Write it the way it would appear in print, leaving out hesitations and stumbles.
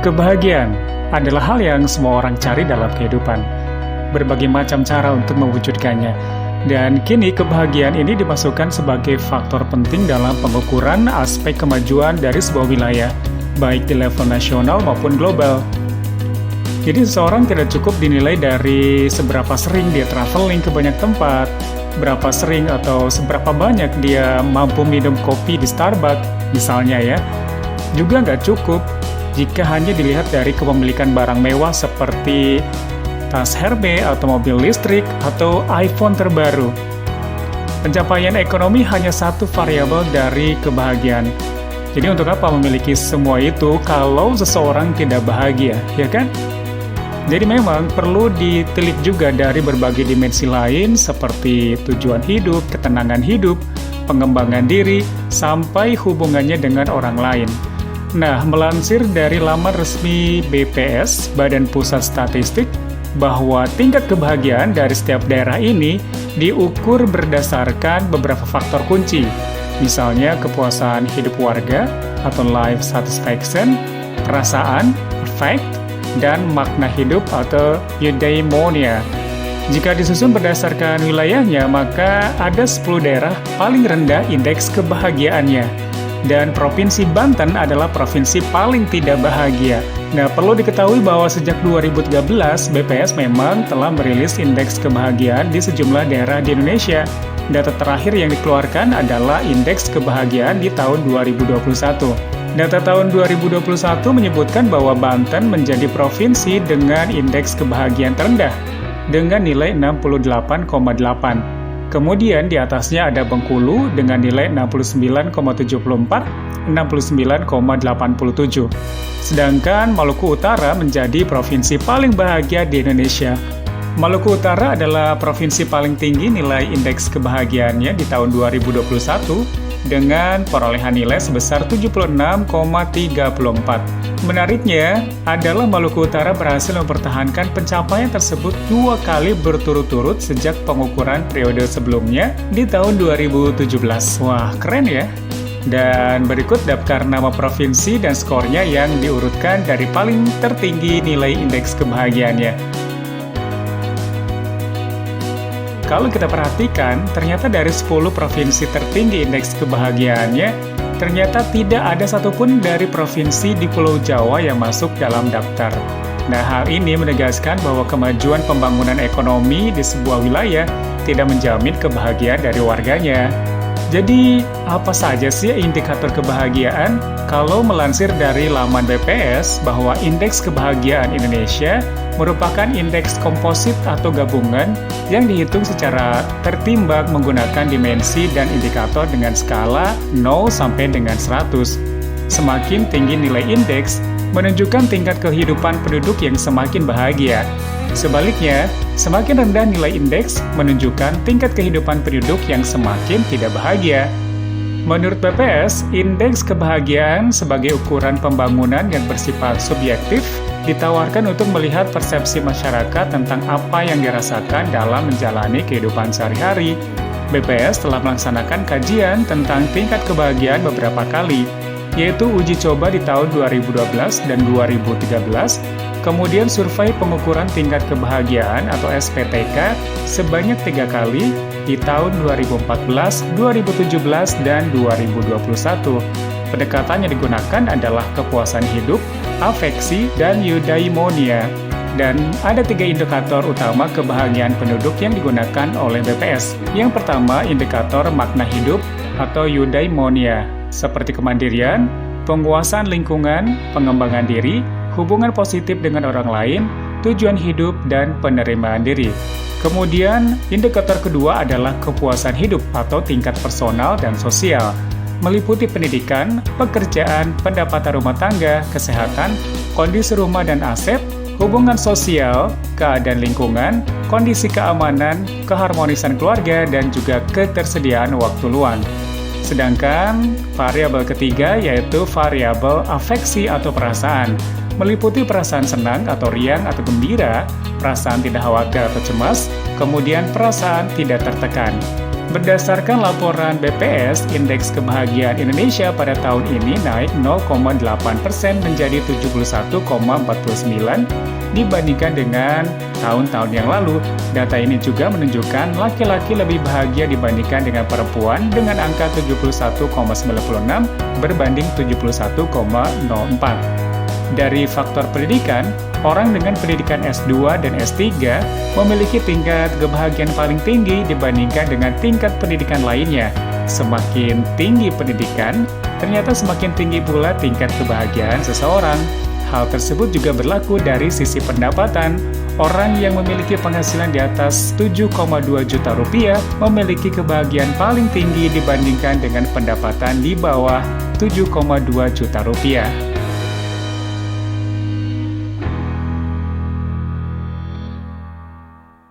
Kebahagiaan adalah hal yang semua orang cari dalam kehidupan. Berbagai macam cara untuk mewujudkannya. Dan kini kebahagiaan ini dimasukkan sebagai faktor penting dalam pengukuran aspek kemajuan dari sebuah wilayah, baik di level nasional maupun global. Jadi seseorang tidak cukup dinilai dari seberapa sering dia traveling ke banyak tempat, berapa sering atau seberapa banyak dia mampu minum kopi di Starbucks, misalnya ya. Juga nggak cukup jika hanya dilihat dari kepemilikan barang mewah seperti tas Hermes atau mobil listrik atau iPhone terbaru. Pencapaian ekonomi hanya satu variabel dari kebahagiaan. Jadi untuk apa memiliki semua itu kalau seseorang tidak bahagia, ya kan? Jadi memang perlu ditelik juga dari berbagai dimensi lain seperti tujuan hidup, ketenangan hidup, pengembangan diri, sampai hubungannya dengan orang lain. Nah, melansir dari laman resmi BPS, Badan Pusat Statistik, bahwa tingkat kebahagiaan dari setiap daerah ini diukur berdasarkan beberapa faktor kunci, misalnya kepuasan hidup warga atau life satisfaction, perasaan, affect, dan makna hidup atau eudaimonia. Jika disusun berdasarkan wilayahnya, maka ada 10 daerah paling rendah indeks kebahagiaannya. Dan Provinsi Banten adalah provinsi paling tidak bahagia. Nah, perlu diketahui bahwa sejak 2013, BPS memang telah merilis indeks kebahagiaan di sejumlah daerah di Indonesia. Data terakhir yang dikeluarkan adalah indeks kebahagiaan di tahun 2021. Data tahun 2021 menyebutkan bahwa Banten menjadi provinsi dengan indeks kebahagiaan terendah, dengan nilai 68,8. Kemudian di atasnya ada Bengkulu dengan nilai 69,74, 69,87. Sedangkan Maluku Utara menjadi provinsi paling bahagia di Indonesia. Maluku Utara adalah provinsi paling tinggi nilai indeks kebahagiaannya di tahun 2021 dengan perolehan nilai sebesar 76,34. Menariknya adalah Maluku Utara berhasil mempertahankan pencapaian tersebut 2 kali berturut-turut sejak pengukuran periode sebelumnya di tahun 2017. Wah, keren ya! Dan berikut daftar nama provinsi dan skornya yang diurutkan dari paling tertinggi nilai indeks kebahagiaannya. Kalau kita perhatikan, ternyata dari 10 provinsi tertinggi indeks kebahagiaannya, ternyata tidak ada satupun dari provinsi di Pulau Jawa yang masuk dalam daftar. Nah, hal ini menegaskan bahwa kemajuan pembangunan ekonomi di sebuah wilayah tidak menjamin kebahagiaan dari warganya. Jadi, apa saja sih indikator kebahagiaan? Kalau melansir dari laman BPS bahwa indeks kebahagiaan Indonesia merupakan indeks komposit atau gabungan yang dihitung secara tertimbang menggunakan dimensi dan indikator dengan skala 0 sampai dengan 100. Semakin tinggi nilai indeks, menunjukkan tingkat kehidupan penduduk yang semakin bahagia. Sebaliknya, semakin rendah nilai indeks menunjukkan tingkat kehidupan penduduk yang semakin tidak bahagia. Menurut BPS, indeks kebahagiaan sebagai ukuran pembangunan yang bersifat subjektif ditawarkan untuk melihat persepsi masyarakat tentang apa yang dirasakan dalam menjalani kehidupan sehari-hari. BPS telah melaksanakan kajian tentang tingkat kebahagiaan beberapa kali, yaitu uji coba di tahun 2012 dan 2013, kemudian survei pengukuran tingkat kebahagiaan atau SPTK sebanyak 3 kali di tahun 2014, 2017, dan 2021. Pendekatan yang digunakan adalah kepuasan hidup, afeksi, dan eudaimonia. Dan ada 3 indikator utama kebahagiaan penduduk yang digunakan oleh BPS. Yang pertama, indikator makna hidup atau eudaimonia, seperti kemandirian, penguasaan lingkungan, pengembangan diri, hubungan positif dengan orang lain, tujuan hidup, dan penerimaan diri. Kemudian, indikator kedua adalah kepuasan hidup atau tingkat personal dan sosial, meliputi pendidikan, pekerjaan, pendapatan rumah tangga, kesehatan, kondisi rumah dan aset, hubungan sosial, keadaan lingkungan, kondisi keamanan, keharmonisan keluarga, dan juga ketersediaan waktu luang. Sedangkan variabel ketiga yaitu variabel afeksi atau perasaan, meliputi perasaan senang atau riang atau gembira, perasaan tidak khawatir atau cemas, kemudian perasaan tidak tertekan. Berdasarkan laporan BPS, indeks kebahagiaan Indonesia pada tahun ini naik 0,8% menjadi 71,49 dibandingkan dengan tahun-tahun yang lalu. Data ini juga menunjukkan laki-laki lebih bahagia dibandingkan dengan perempuan dengan angka 71,96 berbanding 71,04. Dari faktor pendidikan, orang dengan pendidikan S2 dan S3 memiliki tingkat kebahagiaan paling tinggi dibandingkan dengan tingkat pendidikan lainnya. Semakin tinggi pendidikan, ternyata semakin tinggi pula tingkat kebahagiaan seseorang. Hal tersebut juga berlaku dari sisi pendapatan. Orang yang memiliki penghasilan di atas 7,2 juta rupiah memiliki kebahagiaan paling tinggi dibandingkan dengan pendapatan di bawah 7,2 juta rupiah.